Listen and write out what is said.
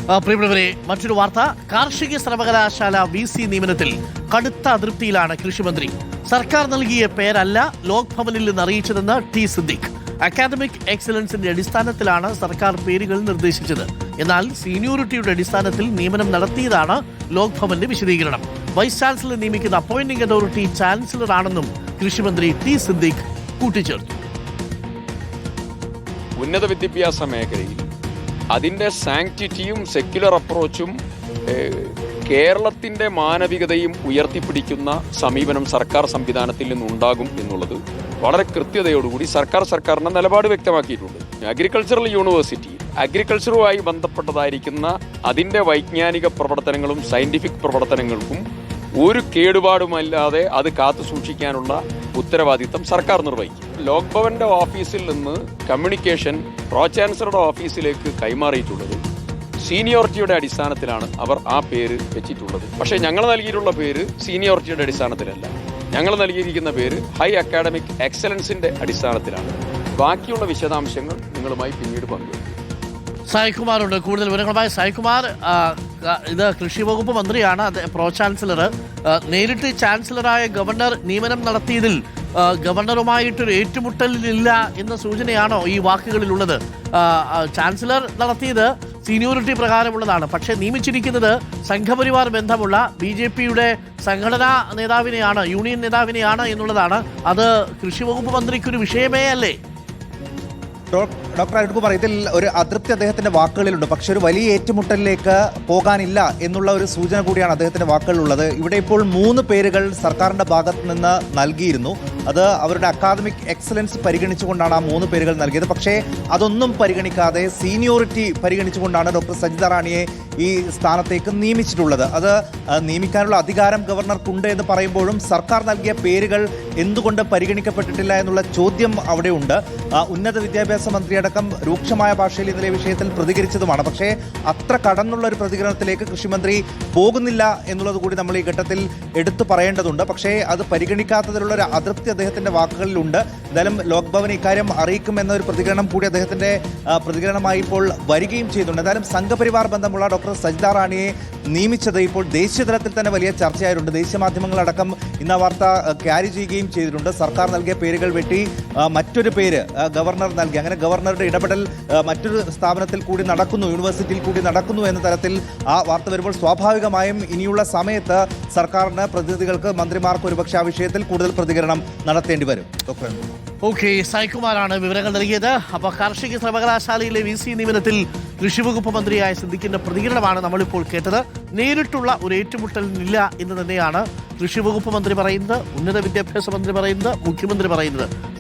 പ്രിയപ്പെട്ടവരെ, മറ്റൊരു വാർത്ത. കാർഷിക സർവകലാശാല VC നിയമനത്തിൽ കടുത്ത അതൃപ്തിയിലാണ് കൃഷിമന്ത്രി. സർക്കാർ നൽകിയ പേരല്ല ലോക്ഭവനിൽ നിന്ന് അറിയിച്ചതെന്ന് ടി സിദ്ദിഖ്. അക്കാദമിക് എക്സലൻസിന്റെ അടിസ്ഥാനത്തിലാണ് സർക്കാർ പേരുകൾ നിർദ്ദേശിച്ചത്. എന്നാൽ സീനിയോറിറ്റിയുടെ അടിസ്ഥാനത്തിൽ നിയമനം നടത്തിയതാണ് ലോക്ഭവന്റെ വിശദീകരണം. വൈസ് ചാൻസലർ നിയമിക്കുന്ന അപ്പോയിന്റിംഗ് അതോറിറ്റി ചാൻസലർ ആണെന്നും കൃഷിമന്ത്രി ടി സിദ്ദിഖ് കൂട്ടിച്ചേർത്തു. ഉന്നത വിദ്യാഭ്യാസ മേഖലയിൽ അതിൻ്റെ സാങ്ക്ടിറ്റിയും സെക്യുലർ അപ്രോച്ചും കേരളത്തിൻ്റെ മാനവികതയും ഉയർത്തിപ്പിടിക്കുന്ന സമീപനം സർക്കാർ സംവിധാനത്തിൽ നിന്നുണ്ടാകും എന്നുള്ളത് വളരെ കൃത്യതയോടുകൂടി സർക്കാരിൻ്റെ നിലപാട് വ്യക്തമാക്കിയിട്ടുണ്ട്. അഗ്രികൾച്ചറൽ യൂണിവേഴ്സിറ്റി അഗ്രികൾച്ചറുമായി ബന്ധപ്പെട്ടതായിരിക്കുന്ന അതിൻ്റെ വൈജ്ഞാനിക പ്രവർത്തനങ്ങളും സയൻറ്റിഫിക് പ്രവർത്തനങ്ങൾക്കും ഒരു കേടുപാടുമല്ലാതെ അത് കാത്തു സൂക്ഷിക്കാനുള്ള ഉത്തരവാദിത്തം സർക്കാർ നിർവഹിക്കും. ലോക്ഭവന്റെ ഓഫീസിൽ നിന്ന് കമ്മ്യൂണിക്കേഷൻ പ്രോ ചാൻസലറുടെ ഓഫീസിലേക്ക് കൈമാറിയിട്ടുള്ളത് സീനിയോറിറ്റിയുടെ അടിസ്ഥാനത്തിലാണ് അവർ ആ പേര് വെച്ചിട്ടുള്ളത്. പക്ഷേ ഞങ്ങൾ നൽകിയിട്ടുള്ള പേര് സീനിയോറിറ്റിയുടെ അടിസ്ഥാനത്തിലല്ല. ഞങ്ങൾ നൽകിയിരിക്കുന്ന പേര് ഹൈ അക്കാഡമിക് എക്സലൻസിന്റെ അടിസ്ഥാനത്തിലാണ്. ബാക്കിയുള്ള വിശദാംശങ്ങൾ നിങ്ങളുമായി പിന്നീട് പങ്കുവയ്ക്കും. സായികുമാറുണ്ട് കൂടുതൽ വിവരങ്ങളുമായി. സായികുമാർ, ഇത് കൃഷി വകുപ്പ് മന്ത്രിയാണ്, പ്രോ ചാൻസലർ. നേരിട്ട് ചാൻസലറായ ഗവർണർ നിയമനം നടത്തിയതിൽ ഗവർണറുമായിട്ടൊരു ഏറ്റുമുട്ടലില്ല എന്ന സൂചനയാണോ ഈ വാക്കുകളിലുള്ളത്? ചാൻസലർ നടത്തിയത് സീനിയോറിറ്റി പ്രകാരമുള്ളതാണ്, പക്ഷേ നിയമിച്ചിരിക്കുന്നത് സംഘപരിവാർ ബന്ധമുള്ള BJPയുടെ സംഘടനാ നേതാവിനെയാണ്, യൂണിയൻ നേതാവിനെയാണ് എന്നുള്ളതാണ്. അത് കൃഷി വകുപ്പ് മന്ത്രിക്കൊരു വിഷയമേ അല്ലേ? ഡോക്ടർ അരുൺകുമാർ, ഇതിൽ ഒരു അതൃപ്തി അദ്ദേഹത്തിന്റെ വാക്കുകളിലുണ്ട്. പക്ഷെ ഒരു വലിയ ഏറ്റുമുട്ടലിലേക്ക് പോകാനില്ല എന്നുള്ള ഒരു സൂചന കൂടിയാണ് അദ്ദേഹത്തിന്റെ വാക്കുകളിലുള്ളത്. ഇവിടെ ഇപ്പോൾ 3 പേരുകൾ സർക്കാരിന്റെ ഭാഗത്ത് നിന്ന് നൽകിയിരുന്നു. അത് അവരുടെ അക്കാദമിക് എക്സലൻസ് പരിഗണിച്ചുകൊണ്ടാണ് ആ 3 പേരുകൾ നൽകിയത്. പക്ഷേ അതൊന്നും പരിഗണിക്കാതെ സീനിയോറിറ്റി പരിഗണിച്ചുകൊണ്ടാണ് ഡോക്ടർ സജിത റാണിയെ ഈ സ്ഥാനത്തേക്ക് നിയമിച്ചിട്ടുള്ളത്. അത് നിയമിക്കാനുള്ള അധികാരം ഗവർണർക്കുണ്ട് എന്ന് പറയുമ്പോഴും സർക്കാർ നൽകിയ പേരുകൾ എന്തുകൊണ്ട് പരിഗണിക്കപ്പെട്ടിട്ടില്ല എന്നുള്ള ചോദ്യം അവിടെയുണ്ട്. ഉന്നത വിദ്യാഭ്യാസ മന്ത്രിയടക്കം രൂക്ഷമായ ഭാഷയിൽ ഇന്നലെ വിഷയത്തിൽ പ്രതികരിച്ചതുമാണ്. പക്ഷേ അത്ര കടന്നുള്ള ഒരു പ്രതികരണത്തിലേക്ക് കൃഷിമന്ത്രി പോകുന്നില്ല എന്നുള്ളത് കൂടി നമ്മൾ ഈ ഘട്ടത്തിൽ എടുത്തു പറയേണ്ടതുണ്ട്. പക്ഷേ അത് പരിഗണിക്കാത്തതിലുള്ള ഒരു അതൃപ്തി അദ്ദേഹത്തിന്റെ വാക്കുകളിലുണ്ട്. എന്തായാലും ലോക്ഭവൻ ഇക്കാര്യം അറിയിക്കുമെന്നൊരു പ്രതികരണം കൂടി അദ്ദേഹത്തിന്റെ പ്രതികരണമായി ഇപ്പോൾ വരികയും ചെയ്യുന്നുണ്ട്. എന്തായാലും സംഘപരിവാർ ബന്ധമുള്ള ഡോക്ടർ സജിത റാണിയെ നിയമിച്ചത് ഇപ്പോൾ ദേശീയ തലത്തിൽ തന്നെ വലിയ ചർച്ചയായിട്ടുണ്ട്. ദേശീയ മാധ്യമങ്ങളടക്കം ഇന്ന് ആ വാർത്ത ക്യാരി ചെയ്യുകയും ചെയ്തിട്ടുണ്ട്. സർക്കാർ നൽകിയ പേരുകൾ വെട്ടി മറ്റൊരു പേര് ഗവർണർ നൽകി. അങ്ങനെ ഗവർണറുടെ ഇടപെടൽ മറ്റൊരു സ്ഥാപനത്തിൽ കൂടി നടക്കുന്നു, യൂണിവേഴ്സിറ്റിയിൽ കൂടി നടക്കുന്നു എന്ന തരത്തിൽ ആ വാർത്ത വരുമ്പോൾ സ്വാഭാവികമായും ഇനിയുള്ള സമയത്ത് സർക്കാരിന് പ്രതിനിധികൾക്ക് മന്ത്രിമാർക്ക് ഒരുപക്ഷെ ആ വിഷയത്തിൽ കൂടുതൽ പ്രതികരണം നടത്തേണ്ടി വരും. ഓക്കെ, സായികുമാറാണ് വിവരങ്ങൾ നൽകിയത്. അപ്പോൾ കാർഷിക സർവകലാശാലയിലെ VC നിയമനത്തിൽ കൃഷിവകുപ്പ് മന്ത്രിയായ സിദ്ദിഖിന്റെ പ്രതികരണമാണ് നമ്മളിപ്പോൾ കേട്ടത്. നേരിട്ടുള്ള ഒരു ഏറ്റുമുട്ടലിനില്ല എന്ന് തന്നെയാണ് കൃഷിവകുപ്പ് മന്ത്രി പറയുന്നത്, ഉന്നത വിദ്യാഭ്യാസ മന്ത്രി പറയുന്നത്, മുഖ്യമന്ത്രി പറയുന്നത്.